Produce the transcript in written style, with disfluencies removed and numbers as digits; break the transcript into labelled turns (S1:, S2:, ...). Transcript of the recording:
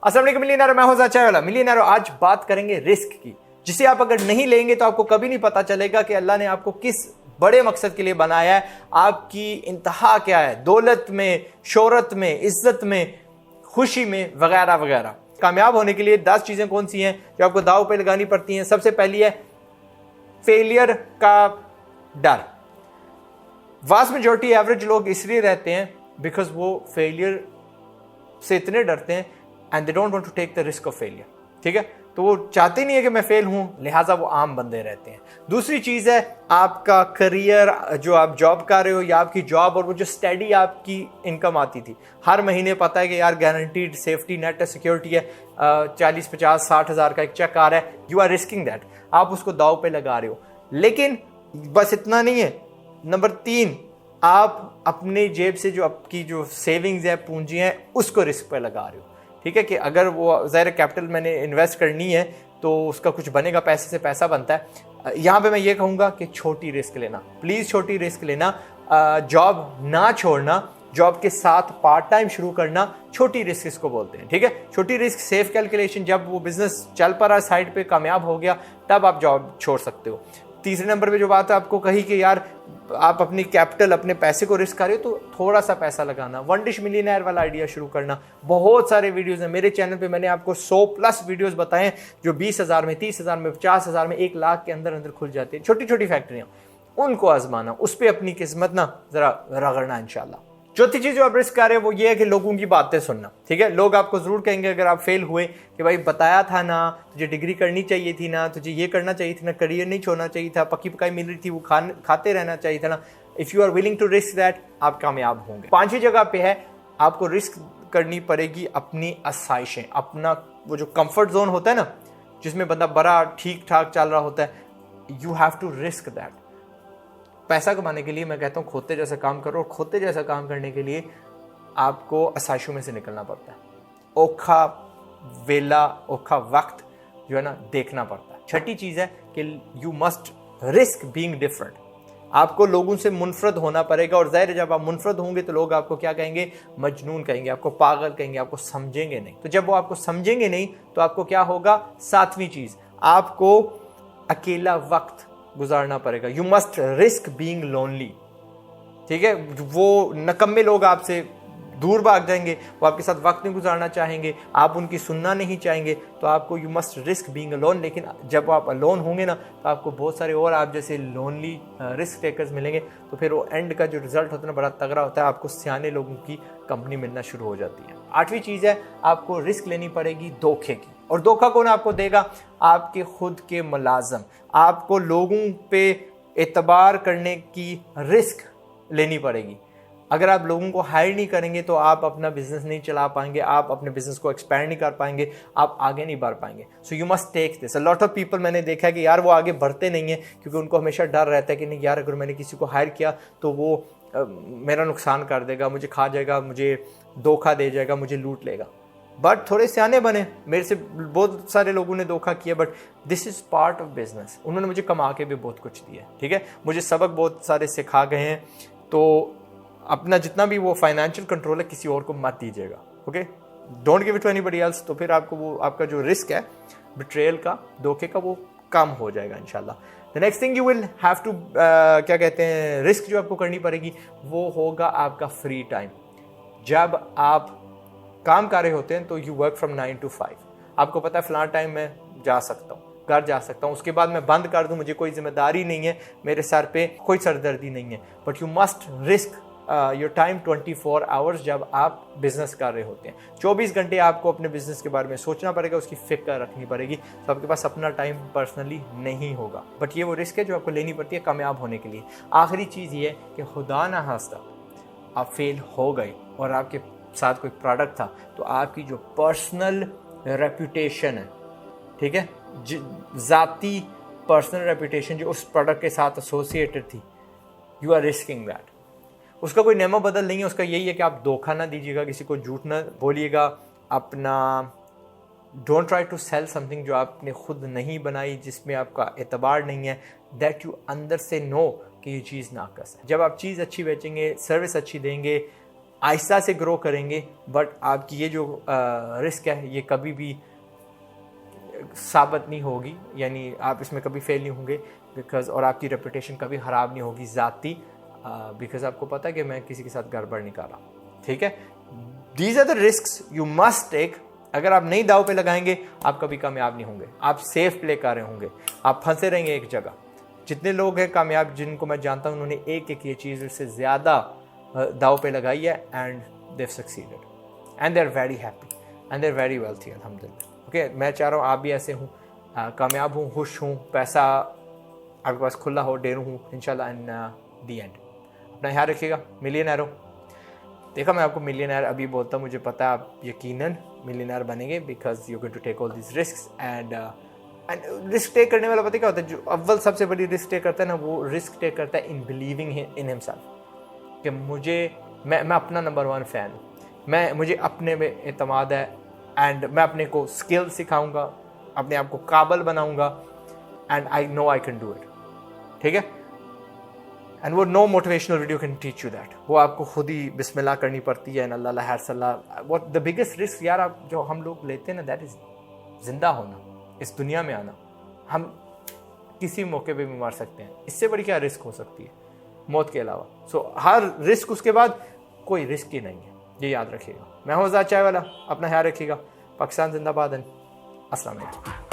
S1: अस्सलाम वालेकुम मिलियनेयर, मैं हूं अज़ाद चाइवाला। मिलियनेयर, आज बात करेंगे रिस्क की, जिसे आप अगर नहीं लेंगे तो आपको कभी नहीं पता चलेगा कि अल्लाह ने आपको किस बड़े मकसद के लिए बनाया है, आपकी इंतहा क्या है, दौलत में, शोहरत में, इज्जत में, खुशी में, वगैरह वगैरह। कामयाब होने के लिए 10 चीजें कौन सी हैं जो आपको दाव पे लगानी पड़ती हैं। सबसे पहली है फेलियर का डर। वास्ट मेजॉरिटी एवरेज लोग इसलिए रहते हैं बिकॉज वो फेलियर से इतने डरते हैं and they don't want to take the risk of failure. ठीक है, तो वो चाहते नहीं है कि मैं फेल हूं, लिहाजा वो आम बंदे रहते हैं। दूसरी चीज है आपका करियर, जो आप जॉब कर रहे हो या आपकी जॉब और वो जो स्टडी आपकी इनकम आती थी हर महीने, पता है कि यार गारंटीड सेफ्टी नेट है, सिक्योरिटी है, 40, 50, 60 हज़ार का एक चेक आ रहा है, यू आर रिस्किंग दैट, आप उसको दाव पे लगा रहे हो। लेकिन बस इतना नहीं है। नंबर 3, आप अपने जेब से जो आपकी जो सेविंग्स है, पूंजी है, उसको रिस्क पे लगा रहे हो। ठीक है, कि अगर वो ज़ाहिर कैपिटल मैंने इन्वेस्ट करनी है तो उसका कुछ बनेगा, पैसे से पैसा बनता है। यहाँ पे मैं ये कहूँगा कि छोटी रिस्क लेना, प्लीज़ छोटी रिस्क लेना, जॉब ना छोड़ना, जॉब के साथ पार्ट टाइम शुरू करना, छोटी रिस्क इसको बोलते हैं। ठीक है, छोटी रिस्क, सेफ कैलकुलेशन। जब वो बिजनेस चल पड़ा, साइड पे कामयाब हो गया, तब आप जॉब छोड़ सकते हो। तीसरे नंबर पे जो बात है आपको कही कि यार आप अपनी कैपिटल, अपने पैसे को रिस्क कर रहे हो, तो थोड़ा सा पैसा लगाना, वन डिश मिलियनेयर वाला आइडिया शुरू करना। बहुत सारे वीडियोस हैं मेरे चैनल पे, मैंने आपको 100+ वीडियोस बताए जो 20,000 में, 30,000 में, 50,000 में, 1 लाख के अंदर अंदर खुल जाती है। छोटी छोटी फैक्ट्रियां, उनको आजमाना, उस पर अपनी किस्मत ना जरा रगड़ना इंशाल्लाह। चौथी चीज जो आप रिस्क कर रहे हो वो ये है कि लोगों की बातें सुनना। ठीक है, लोग आपको जरूर कहेंगे अगर आप फेल हुए कि भाई बताया था ना, तुझे डिग्री करनी चाहिए थी ना, तुझे ये करना चाहिए था ना, करियर नहीं छोड़ना चाहिए था, पक्की पकाई मिल रही थी वो खाते रहना चाहिए था ना। If you are willing to risk that, आप कामयाब होंगे। 5वीं जगह पे है आपको रिस्क करनी पड़ेगी अपनी आसाइशें, अपना वो जो कंफर्ट जोन होता है ना, जिसमें बंदा बड़ा ठीक ठाक चल रहा होता है, you have to risk that. पैसा कमाने के लिए मैं कहता हूँ खोते जैसा काम करो, और खोते जैसा काम करने के लिए आपको आसाइशों में से निकलना पड़ता है। औखा वेला, औखा वक्त जो है ना, देखना पड़ता है। छठी चीज़ है कि you must risk being different. आपको लोगों से मुनफरद होना पड़ेगा, और ज़ाहिर है जब आप मुनफरद होंगे तो लोग आपको क्या कहेंगे, मजनून कहेंगे, आपको पागल कहेंगे, आपको समझेंगे नहीं। तो जब वो आपको समझेंगे नहीं तो आपको क्या होगा, 7वीं चीज़, आपको अकेला वक्त गुजारना पड़ेगा। You must risk being lonely. ठीक है, वो नकम्मे लोग आपसे दूर भाग जाएंगे, वो आपके साथ वक्त नहीं गुजारना चाहेंगे, आप उनकी सुनना नहीं चाहेंगे, तो आपको you must risk being alone. लेकिन जब आप अलोन होंगे ना तो आपको बहुत सारे और आप जैसे लोनली रिस्क टेकर्स मिलेंगे, तो फिर वो एंड का जो रिजल्ट होता है ना, बड़ा तगड़ा होता है, आपको सियाने लोगों की कंपनी मिलना शुरू हो जाती है। 8वीं चीज़ है आपको रिस्क लेनी पड़ेगी धोखे की। और धोखा कौन आपको देगा, आपके खुद के मुलाजम। आपको लोगों पे एतबार करने की रिस्क लेनी पड़ेगी। अगर आप लोगों को हायर नहीं करेंगे तो आप अपना बिजनेस नहीं चला पाएंगे, आप अपने बिजनेस को एक्सपैंड नहीं कर पाएंगे, आप आगे नहीं बढ़ पाएंगे। So you must take this. A lot of people मैंने देखा है कि यार वो आगे बढ़ते नहीं है क्योंकि उनको हमेशा डर रहता है कि नहीं यार अगर मैंने किसी को हायर किया तो वो मेरा नुकसान कर देगा, मुझे खा जाएगा, मुझे धोखा दे जाएगा, मुझे लूट लेगा। बट थोड़े सियाने बने, मेरे से बहुत सारे लोगों ने धोखा किया, but this is part of business. उन्होंने मुझे कमा के भी बहुत कुछ दिया। ठीक है, मुझे सबक बहुत सारे सिखा गए हैं। तो अपना जितना भी वो फाइनेंशियल कंट्रोल है किसी और को मत दीजिएगा। Okay, don't give it to anybody else. तो फिर आपको वो आपका जो रिस्क है बिट्रेयल का, धोखे का, वो कम हो जाएगा इंशाल्लाह। The next thing you will have to क्या कहते हैं, रिस्क जो आपको करनी पड़ेगी वो होगा आपका फ्री टाइम। जब आप काम कर रहे होते हैं तो यू वर्क फ्रॉम 9 to 5। आपको पता है फलां टाइम मैं जा सकता हूँ, घर जा सकता हूँ, उसके बाद मैं बंद कर दूँ, मुझे कोई जिम्मेदारी नहीं है, मेरे सर पे कोई सरदर्दी नहीं है। But you must risk your time 24 hours जब आप बिजनेस कर रहे होते हैं। 24 घंटे आपको अपने बिजनेस के बारे में सोचना पड़ेगा, उसकी फिक्र रखनी पड़ेगी। तो आपके पास अपना टाइम पर्सनली नहीं होगा, बट ये वो रिस्क है जो आपको लेनी पड़ती है कामयाब होने के लिए। आखिरी चीज़ ये है कि खुदा ना खास्ता आप फेल हो गए और आपके साथ कोई प्रोडक्ट था, तो आपकी जो पर्सनल रेपुटेशन है, ठीक है, ज़ाती पर्सनल रेपुटेशन जो उस प्रोडक्ट के साथ एसोसिएटेड थी, यू आर रिस्किंग दैट। उसका कोई नेमो बदल नहीं है, उसका यही है कि आप धोखा ना दीजिएगा, किसी को झूठ ना बोलिएगा, अपना don't try to sell something जो आपने खुद नहीं बनाई, जिसमें आपका एतबार नहीं है, दैट यू अंदर से नो कि ये चीज़ नाकस है। जब आप चीज़ अच्छी बेचेंगे, सर्विस अच्छी देंगे, आहिस्ता से ग्रो करेंगे, बट आपकी ये जो रिस्क है ये कभी भी साबित नहीं होगी, यानी आप इसमें कभी फेल नहीं होंगे बिकॉज, और आपकी रेपुटेशन कभी ख़राब नहीं होगी ज़ाती, बिकॉज आपको पता है कि मैं किसी के साथ गड़बड़ नहीं कर रहा, ठीक है। These are the risks you must take. अगर आप नहीं दाव पे लगाएंगे आप कभी कामयाब नहीं होंगे, आप सेफ प्ले कर रहे होंगे, आप फंसे रहेंगे एक जगह। जितने लोग हैं कामयाब जिनको मैं जानता हूँ, उन्होंने एक एक ये चीज़ से ज़्यादा दाव पे लगाई है and they succeeded and they are very happy and they are very wealthy अल्हम्दुलिल्लाह। ओके, मैं चाह रहा हूँ आप भी ऐसे हूँ, कामयाब हूँ, खुश हूँ, पैसा आपके पास खुला हो, ढेर हूँ इंशाल्लाह इन दी एंड। अपना ख्याल रखिएगा, मिलियनर हो। देखा, मैं आपको मिलियनर अभी बोलता हूँ, मुझे पता है आप यकीनन मिलियनर बनेंगे because you going to take all this risks and risk take करने वाला पता क्या होता है, जो अव्वल सबसे बड़ी रिस्क टेक करता है ना, वो रिस्क टेक करता है इन बिलीविंग इन हिमसेल्फ कि मैं अपना नंबर 1 फ़ैन हूँ, मुझे अपने में एतमाद है एंड मैं अपने को स्किल सिखाऊंगा, अपने आप को काबिल बनाऊंगा and I know I can do it, ठीक है। एंड वो no motivational video can teach you that, वो आपको खुद ही बिस्मिल्लाह करनी पड़ती है, अल्लाह हर सल्लाह। व्हाट द बिगेस्ट रिस्क यार आप जो हम लोग लेते हैं ना, दैट इज जिंदा होना, इस दुनिया में आना। हम किसी मौके पे भी मर सकते हैं, इससे बड़ी क्या रिस्क हो सकती है मौत के अलावा। सो हर रिस्क उसके बाद कोई रिस्क ही नहीं है, ये याद रखिएगा। मैं हूं अज़ाद चाय वाला, अपना ख्याल रखिएगा। पाकिस्तान जिंदाबाद। अस्सलाम वालेकुम।